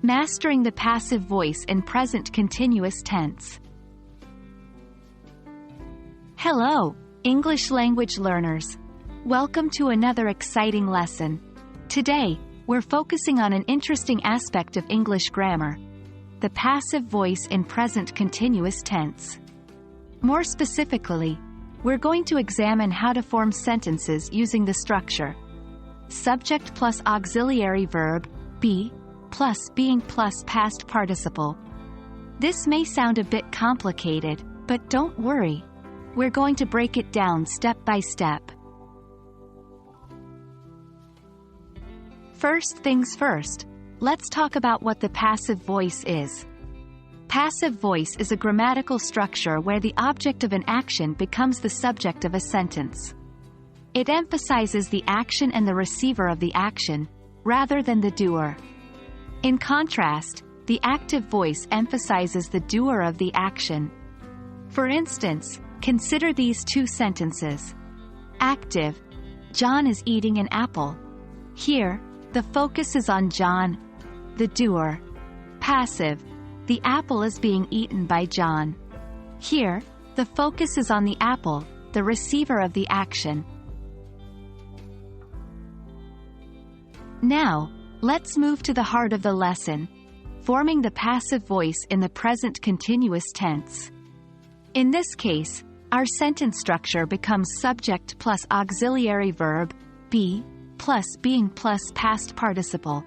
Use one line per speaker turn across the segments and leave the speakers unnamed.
Mastering the passive voice in present continuous tense. Hello, English language learners. Welcome to another exciting lesson. Today, we're focusing on an interesting aspect of English grammar: the passive voice in present continuous tense. More specifically, we're going to examine how to form sentences using the structure subject plus auxiliary verb, be, plus being plus past participle. This may sound a bit complicated, but don't worry. We're going to break it down step by step. First things first, let's talk about what the passive voice is. Passive voice is a grammatical structure where the object of an action becomes the subject of a sentence. It emphasizes the action and the receiver of the action, rather than the doer. In contrast, the active voice emphasizes the doer of the action. For instance, consider these two sentences. Active: John is eating an apple. Here, the focus is on John, the doer. Passive: the apple is being eaten by John. Here, the focus is on the apple, the receiver of the action. Now, let's move to the heart of the lesson: forming the passive voice in the present continuous tense. In this case, our sentence structure becomes subject plus auxiliary verb, be, plus being plus past participle.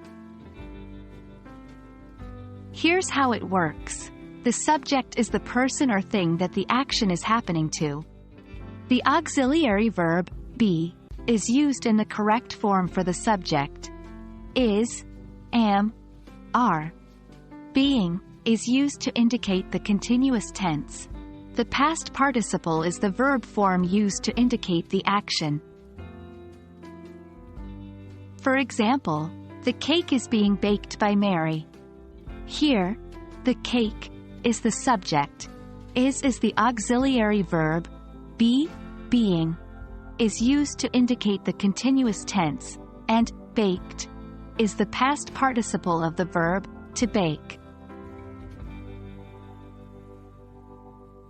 Here's how it works. The subject is the person or thing that the action is happening to. The auxiliary verb, be, is used in the correct form for the subject. Is, am, are. Being is used to indicate the continuous tense. The past participle is the verb form used to indicate the action. For example, the cake is being baked by Mary. Here, the cake is the subject. Is the auxiliary verb. Be, being, is used to indicate the continuous tense, and baked is the past participle of the verb to bake.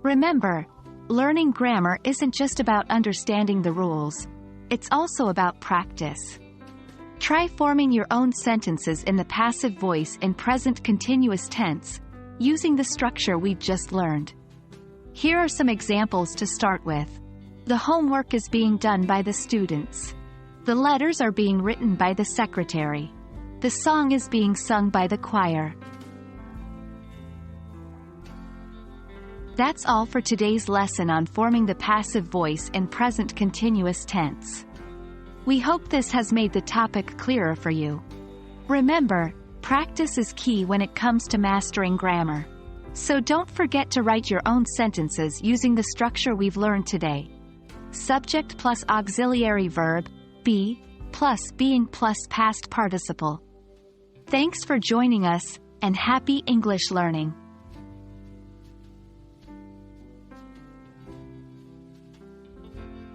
Remember, learning grammar isn't just about understanding the rules. It's also about practice. Try forming your own sentences in the passive voice in present continuous tense, using the structure we've just learned. Here are some examples to start with. The homework is being done by the students. The letters are being written by the secretary. The song is being sung by the choir. That's all for today's lesson on forming the passive voice in present continuous tense. We hope this has made the topic clearer for you. Remember, practice is key when it comes to mastering grammar. So don't forget to write your own sentences using the structure we've learned today. Subject plus auxiliary verb, be, plus being plus past participle. Thanks for joining us, and happy English learning!